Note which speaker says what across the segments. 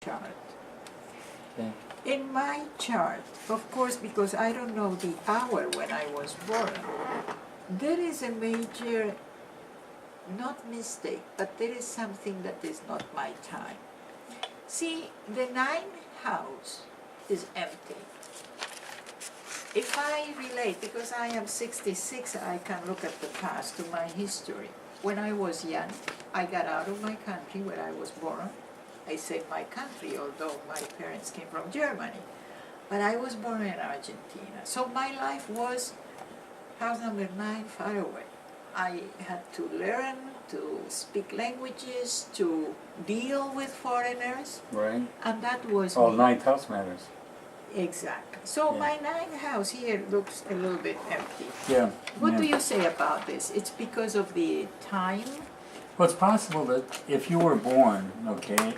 Speaker 1: chart.
Speaker 2: Okay.
Speaker 1: In my chart, of course, because I don't know the hour when I was born, there is a major, not mistake, but there is something that is not my time. See, the ninth house is empty. If I relate, because I am 66, I can look at the past, to my history. When I was young, I got out of my country where I was born. I say my country, although my parents came from Germany. But I was born in Argentina. So my life was house number 9, far away. I had to learn to speak languages, to deal with foreigners.
Speaker 2: Right.
Speaker 1: And that was
Speaker 2: Oh,
Speaker 1: me.
Speaker 2: ninth house matters.
Speaker 1: Exactly. So
Speaker 2: Yeah.
Speaker 1: my ninth house here looks a little bit empty.
Speaker 2: Yeah.
Speaker 1: What
Speaker 2: yeah.
Speaker 1: do you say about this? It's because of the time?
Speaker 2: Well, it's possible that if you were born, okay,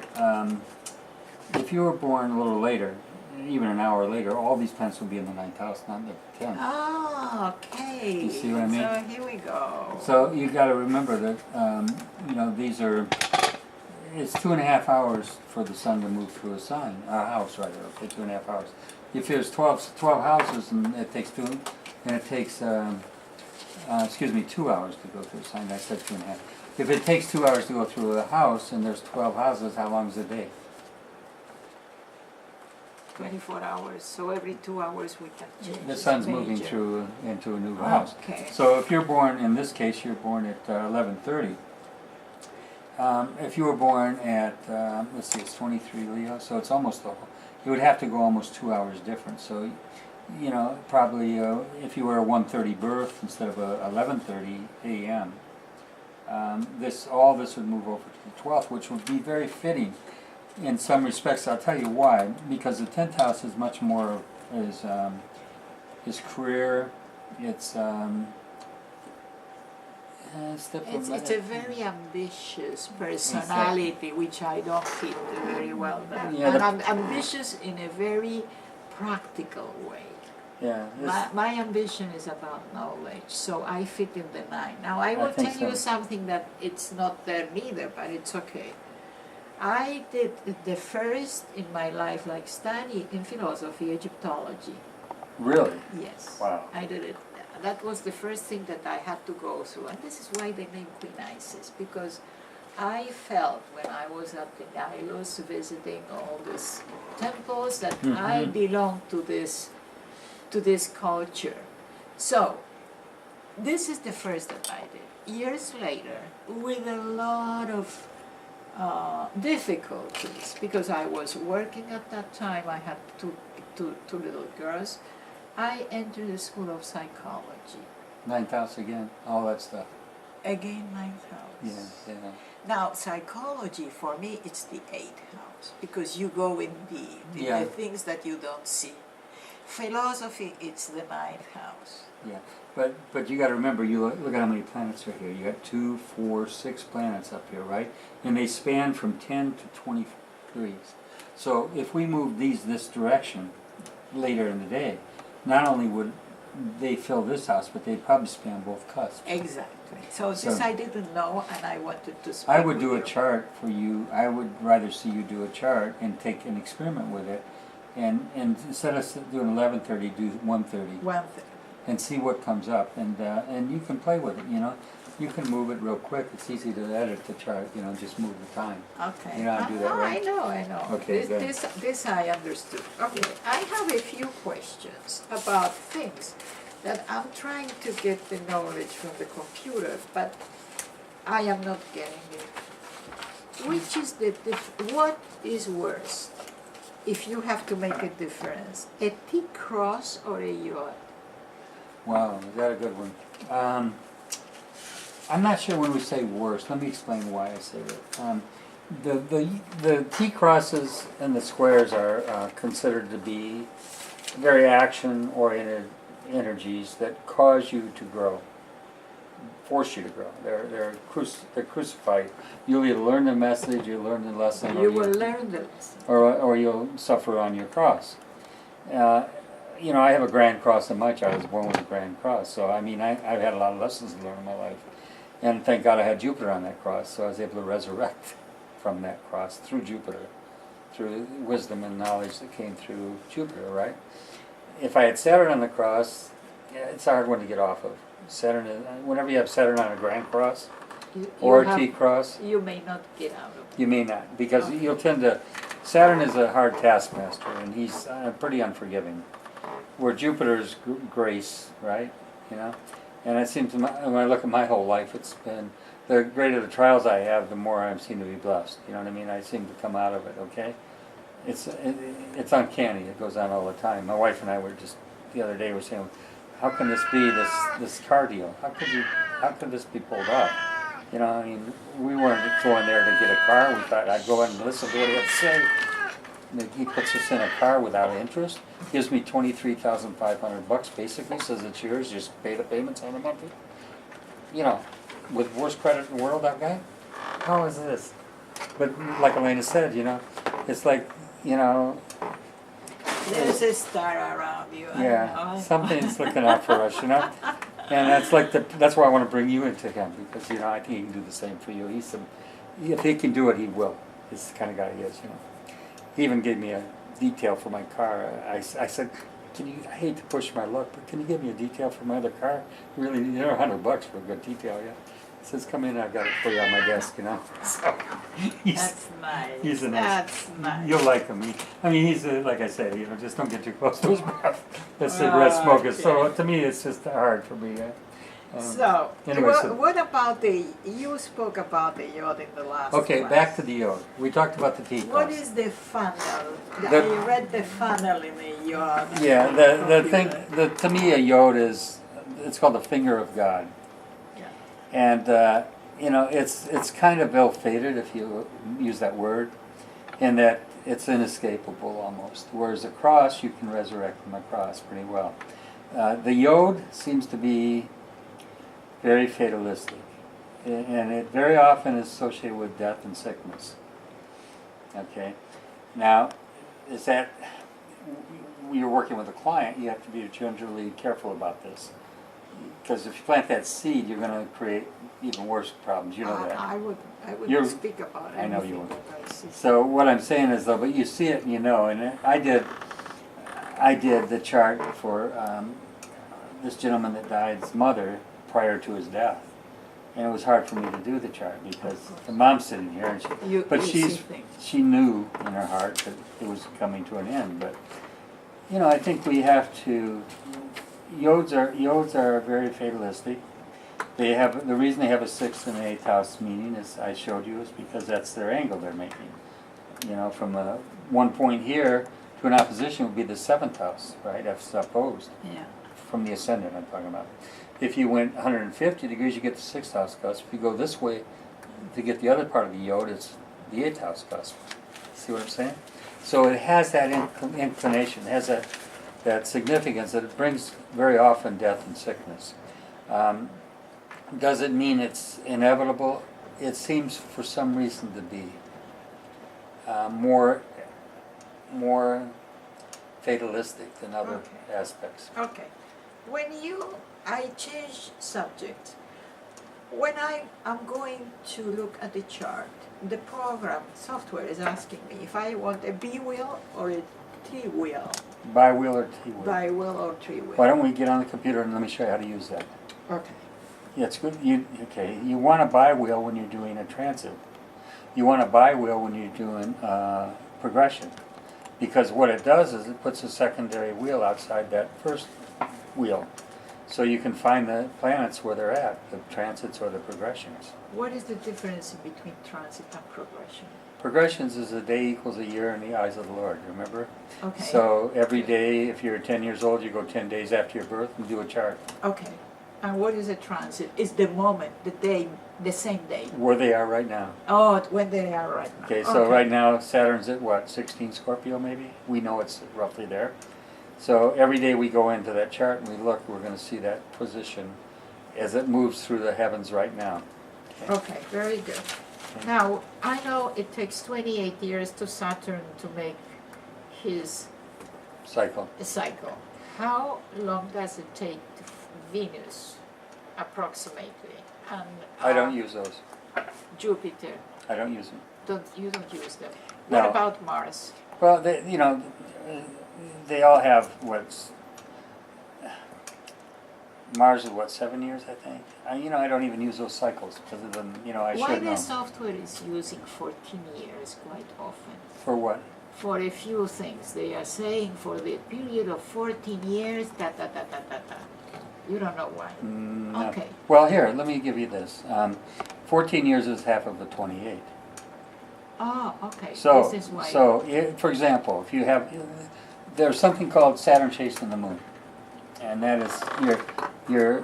Speaker 2: if you were born a little later, even an hour later, all these planets would be in the ninth house, not the 10th.
Speaker 1: Ah, okay.
Speaker 2: You see what I mean?
Speaker 1: So here we go.
Speaker 2: So you got to remember that, these are, it's 2.5 hours for the sun to move through a house rather, okay, 2.5 hours. If there's 12 houses and it takes 2 hours to go through a sign, I said 2.5. If it takes 2 hours to go through a house and there's 12 houses, how long is a day?
Speaker 1: 24 hours. So every 2 hours we can change.
Speaker 2: The
Speaker 1: It's
Speaker 2: sun's
Speaker 1: major.
Speaker 2: moving through into a new house.
Speaker 1: Okay.
Speaker 2: So if you're born, in this case, you're born at 11:30. If you were born at, let's see, it's 23 Leo, so it's almost it would have to go almost 2 hours different. So, probably if you were a 1:30 birth instead of a 11:30 a.m., all this would move over to the 12th, which would be very fitting in some respects. I'll tell you why. Because the 10th house is much more is career. It's
Speaker 1: It's a very ambitious personality, which I don't fit very well.
Speaker 2: Yeah,
Speaker 1: and I'm ambitious in a very practical way.
Speaker 2: Yeah.
Speaker 1: My ambition is about knowledge, so I fit in the 9. Now I will
Speaker 2: think
Speaker 1: tell you
Speaker 2: so.
Speaker 1: something that it's not there neither, but it's okay. I did the first in my life study in philosophy, Egyptology.
Speaker 2: Really?
Speaker 1: Yes.
Speaker 2: Wow.
Speaker 1: I did it. That was the first thing that I had to go through, and this is why they named Queen Isis, because I felt when I was at the Nilus visiting all these temples that I belonged to this culture. So this is the first that I did. Years later, with a lot of difficulties, because I was working at that time, I had two little girls, I entered the School of Psychology.
Speaker 2: Ninth house again, all that stuff.
Speaker 1: Again, 9th house.
Speaker 2: Yeah.
Speaker 1: Now, psychology, for me, it's the 8th house, because you go in the things that you don't see. Philosophy, it's the 9th house.
Speaker 2: Yeah, but you got to remember, you look at how many planets are here. You got 2, 4, 6 planets up here, right? And they span from 10 to 20 degrees. So if we move these this direction later in the day, not only would they fill this house, but they'd probably span both cusps.
Speaker 1: Exactly. So this I didn't know, and I wanted to speak
Speaker 2: I would do
Speaker 1: with
Speaker 2: a
Speaker 1: you.
Speaker 2: chart for you. I would rather see you do a chart and take an experiment with it, and instead of doing 11:30, do 1:30.
Speaker 1: 1:30.
Speaker 2: And see what comes up, and you can play with it. You can move it real quick. It's easy to edit the chart. Just move the time.
Speaker 1: Okay.
Speaker 2: You know how to do that, right?
Speaker 1: I know.
Speaker 2: Okay, good.
Speaker 1: This I understood. Okay, I have a few questions about things that I'm trying to get the knowledge from the computer, but I am not getting it. Which is what is worse if you have to make a difference? A T cross or a yacht?
Speaker 2: Wow, is that a good one? I'm not sure when we say worse. Let me explain why I say that. The T crosses and the squares are considered to be very action-oriented energies that cause you to grow, force you to grow. They're crucified. You'll either learn the message, you learn the lesson,
Speaker 1: You will learn the lesson.
Speaker 2: or you'll suffer on your cross. I have a Grand Cross in my chart. I was born with a Grand Cross, so I've had a lot of lessons to learn in my life, and thank God I had Jupiter on that cross, so I was able to resurrect from that cross through Jupiter. through wisdom and knowledge that came through Jupiter, right? If I had Saturn on the cross, yeah, it's a hard one to get off of. Saturn is, whenever you have Saturn on a grand cross or a T cross,
Speaker 1: you may not get out of it.
Speaker 2: you may not, because you'll tend to. Saturn is a hard taskmaster, and he's pretty unforgiving. Where Jupiter's grace, right? You know, and it seems when I look at my whole life, it's been the greater the trials I have, the more I seem to be blessed. You know what I mean? I seem to come out of it. Okay, it's uncanny. It goes on all the time. My wife and I were just the other day were saying, how can this be this car deal? How could this be pulled off? You know, I mean, we weren't going there to get a car. We thought I'd go in and listen to what he had to say. And he puts us in a car without interest, gives me $23,500, basically says it's yours. Just pay the payments on a monthly. You know, with worst credit in the world, that guy. How is this? But like Elena said, you know, it's like, you know.
Speaker 1: There's a star around you.
Speaker 2: Yeah, something's looking out for us, you know. And that's why I want to bring you into him, because you know I think he can do the same for you. If he can do it, he will. He's the kind of guy he is, you know. He even gave me a detail for my car. I said, I hate to push my luck, but can you give me a detail for my other car? Really, they're $100 for a good detail, yeah. He says, come in, I've got it for you on my desk, you know. So
Speaker 1: That's nice.
Speaker 2: He's a nice.
Speaker 1: That's nice.
Speaker 2: You'll like him. He's like I said, you know, just don't get too close to his breath. The cigarette smoker.
Speaker 1: Okay.
Speaker 2: So to me, it's just hard for me.
Speaker 1: So,
Speaker 2: anyway,
Speaker 1: what about you spoke about the yod in the last
Speaker 2: okay,
Speaker 1: class.
Speaker 2: back to the yod. We talked about the T.
Speaker 1: What is the funnel? I read the funnel in the yod.
Speaker 2: Yeah, the thing, to me a yod it's called the finger of God.
Speaker 1: Yeah.
Speaker 2: And, you know, it's kind of ill-fated if you use that word, in that it's inescapable almost. Whereas the cross, you can resurrect from the cross pretty well. The yod seems to be very fatalistic, and it very often is associated with death and sickness. Okay, now is that when you're working with a client, you have to be generally careful about this, because if you plant that seed, you're going to create even worse problems. You know that.
Speaker 1: I would speak about it.
Speaker 2: I know you would. So what I'm saying is though, but you see it and you know, and I did the chart for this gentleman that died's mother prior to his death, and it was hard for me to do the chart because the mom's sitting here, and she knew in her heart that it was coming to an end. But you know, I think we have to. Yods are very fatalistic. They have the reason they have a 6th and an 8th house meaning, as I showed you, is because that's their angle they're making. You know, from one point here to an opposition would be the 7th house, right? That's opposed.
Speaker 1: Yeah.
Speaker 2: From the ascendant, I'm talking about. If you went 150 degrees, you get the 6th house cusp. If you go this way to get the other part of the yod, it's the 8th house cusp. See what I'm saying? So it has that inclination, it has that significance that it brings very often death and sickness. Does it mean it's inevitable? It seems for some reason to be more fatalistic than other aspects.
Speaker 1: Okay. I change subject. When I'm going to look at the chart, the program software is asking me if I want a B wheel or a T wheel.
Speaker 2: Bi-wheel or T-wheel?
Speaker 1: Bi-wheel or T-wheel.
Speaker 2: Why don't we get on the computer and let me show you how to use that.
Speaker 1: Okay.
Speaker 2: Yeah, it's good. You want a bi-wheel when you're doing a transit. You want a bi-wheel when you're doing progression. Because what it does is it puts a secondary wheel outside that first wheel. So you can find the planets where they're at, the transits or the progressions.
Speaker 1: What is the difference between transit and progression?
Speaker 2: Progressions is a day equals a year in the eyes of the Lord, remember?
Speaker 1: Okay.
Speaker 2: So every day, if you're 10 years old, you go 10 days after your birth and do a chart.
Speaker 1: Okay. And what is a transit? It's the moment, the day, the same day.
Speaker 2: Where they are right now.
Speaker 1: Oh, when they are right now.
Speaker 2: Okay, so right now Saturn's at what, 16 Scorpio maybe? We know it's roughly there. So every day we go into that chart and we look, we're going to see that position as it moves through the heavens right now.
Speaker 1: Okay, very good. Now, I know it takes 28 years to Saturn to make his
Speaker 2: cycle.
Speaker 1: How long does it take to Venus, approximately? And
Speaker 2: I don't use those.
Speaker 1: Jupiter.
Speaker 2: I don't use them.
Speaker 1: You don't use them. What
Speaker 2: Now-
Speaker 1: about Mars?
Speaker 2: Well, they all have what's Mars is what, 7 years, I think. I don't even use those cycles because of them. I
Speaker 1: Why
Speaker 2: should
Speaker 1: the
Speaker 2: know.
Speaker 1: software is using 14 years quite often?
Speaker 2: For what?
Speaker 1: For a few things. They are saying for the period of 14 years, You don't know why.
Speaker 2: No.
Speaker 1: Okay.
Speaker 2: Well, here, let me give you this. 14 years is half of the 28.
Speaker 1: Oh, okay.
Speaker 2: So,
Speaker 1: This is why.
Speaker 2: for example, if you have, there's something called Saturn chasing the moon, and that is your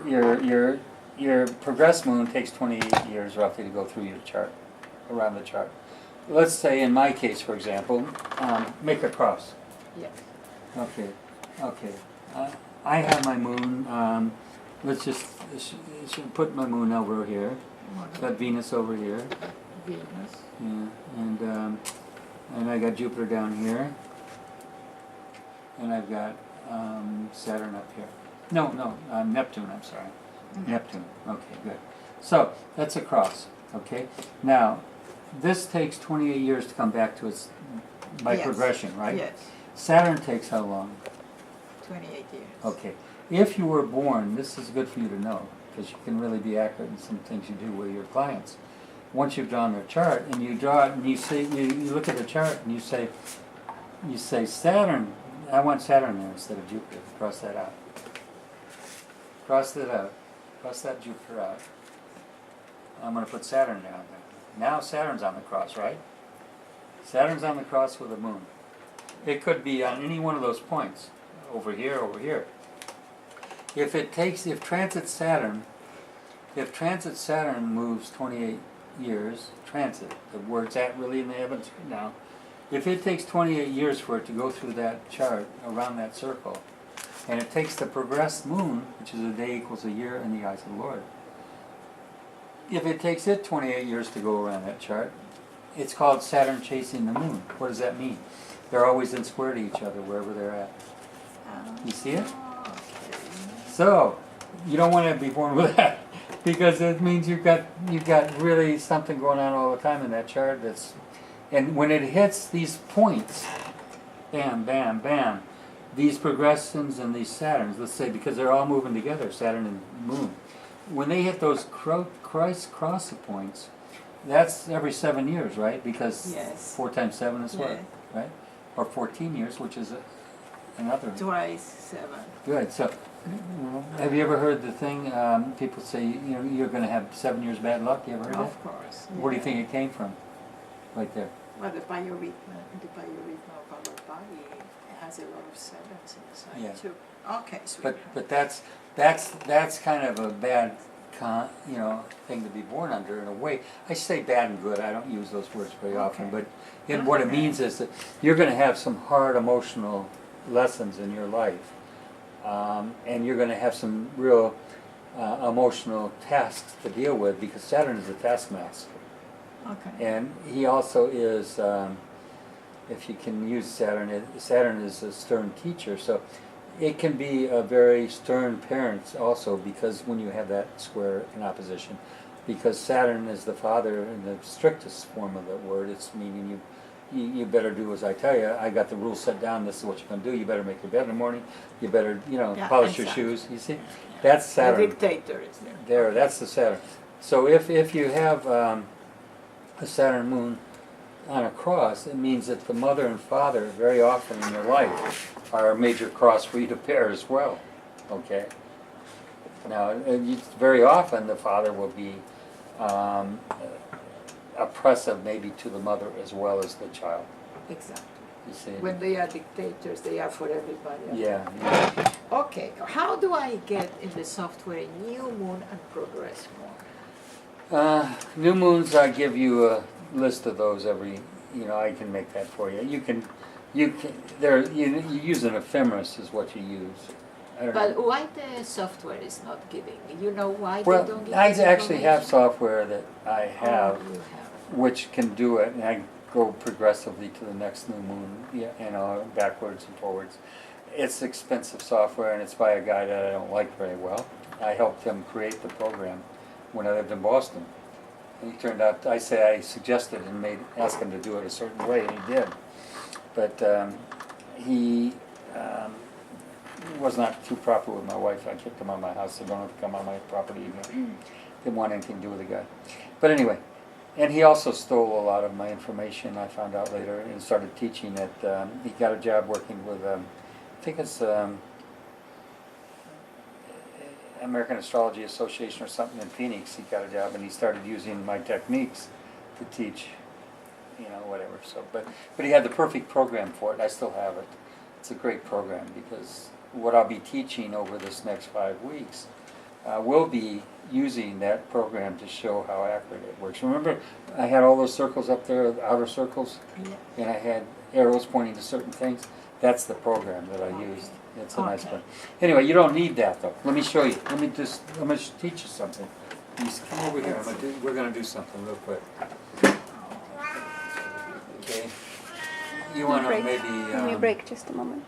Speaker 2: progressed moon takes 28 years roughly to go through your chart, around the chart. Let's say in my case, for example, make a cross.
Speaker 1: Yes.
Speaker 2: Okay. I have my moon. Let's just should put my moon over here. Got Venus over here.
Speaker 1: Venus.
Speaker 2: Yeah, and I got Jupiter down here, and I've got Saturn up here. No, Neptune. I'm sorry, Neptune. Okay, good. So that's a cross. Okay. Now, this takes 28 years to come back to its by
Speaker 1: Yes.
Speaker 2: progression, right?
Speaker 1: Yes.
Speaker 2: Saturn takes how long?
Speaker 1: 28 years.
Speaker 2: Okay. If you were born, this is good for you to know, because you can really be accurate in some things you do with your clients. Once you've drawn their chart, and you draw it, and you say, you look at the chart, and you say Saturn. I want Saturn there instead of Jupiter. Cross that out. Cross that out. Cross that Jupiter out. I'm going to put Saturn down there. Now Saturn's on the cross, right? Saturn's on the cross with the moon. It could be on any one of those points, over here, over here. If transit Saturn moves 28 years, transit, the where it's at really in the heavens right now, if it takes 28 years for it to go through that chart, around that circle, and it takes the progressed moon, which is a day equals a year in the eyes of the Lord, if it takes it 28 years to go around that chart, it's called Saturn chasing the moon. What does that mean? They're always in square to each other wherever they're at. You see it?
Speaker 1: Okay.
Speaker 2: So, you don't want to be born with that, because it means you've got really something going on all the time in that chart. And when it hits these points, bam, bam, bam, these progressions and these Saturns, let's say, because they're all moving together, Saturn and Moon, when they hit those cross points, that's every 7 years, right? Because
Speaker 1: Yes.
Speaker 2: 4 times 7 is what,
Speaker 1: Yeah.
Speaker 2: right? Or 14 years, which is another.
Speaker 1: Twice 7.
Speaker 2: Good. So, have you ever heard the thing? People say, you're going to have 7 years bad luck. You ever heard that?
Speaker 1: Of course.
Speaker 2: Where do you
Speaker 1: yeah.
Speaker 2: think it came from? Right there.
Speaker 1: Well, the biorhythm of our body has a lot of sevens inside
Speaker 2: Yeah.
Speaker 1: too. Okay, sweetheart.
Speaker 2: But that's kind of a bad thing to be born under in a way. I say bad and good. I don't use those words very often,
Speaker 1: Okay.
Speaker 2: but what it means is that you're going to have some hard emotional lessons in your life, and you're going to have some real emotional tasks to deal with, because Saturn is a taskmaster.
Speaker 1: Okay.
Speaker 2: And he also is, if you can use Saturn, Saturn is a stern teacher, so it can be a very stern parent also, because when you have that square in opposition, because Saturn is the father in the strictest form of the word. It's meaning you better do as I tell you. I got the rules set down. This is what you're going to do. You better make your bed in the morning. You better, polish your
Speaker 1: exactly.
Speaker 2: shoes. You see, that's Saturn.
Speaker 1: The dictator is there.
Speaker 2: There, that's the Saturn. So if you have a Saturn moon on a cross, it means that the mother and father very often in your life are a major cross for you to bear as well. Okay. Now, very often the father will be oppressive, maybe to the mother as well as the child.
Speaker 1: Exactly.
Speaker 2: You see?
Speaker 1: When they are dictators, they are for everybody.
Speaker 2: Yeah.
Speaker 1: Okay, how do I get in the software new moon and progress more?
Speaker 2: New moons, I give you a list of those every. I can make that for you. You use an ephemeris is what you use. I don't
Speaker 1: But
Speaker 2: know.
Speaker 1: why the software is not giving me? You know why they
Speaker 2: Well,
Speaker 1: don't give
Speaker 2: I
Speaker 1: this
Speaker 2: actually have
Speaker 1: information?
Speaker 2: software that I have,
Speaker 1: Oh, you have.
Speaker 2: which can do it, and I go progressively to the next new moon, backwards and forwards. It's expensive software, and it's by a guy that I don't like very well. I helped him create the program when I lived in Boston, And he turned out, I suggested and asked him to do it a certain way, and he did. But he was not too proper with my wife. I kicked him out of my house, so don't have to come on my property again. Didn't want anything to do with the guy. But anyway, and he also stole a lot of my information, I found out later, and started teaching at, he got a job working with, I think it's American Astrology Association or something in Phoenix. He got a job and he started using my techniques to teach, whatever. So, but he had the perfect program for it. I still have it. It's a great program because what I'll be teaching over this next 5 weeks will be using that program to show how accurate it works. Remember, I had all those circles up there, the outer circles, and I had arrows pointing to certain things. That's the program that I used. It's a nice one. Anyway, you don't need that though. Let me show you. I'm going to teach you something. Please come over here. We're going to do something real quick. Okay. You want to maybe...
Speaker 3: Give me a break just a moment.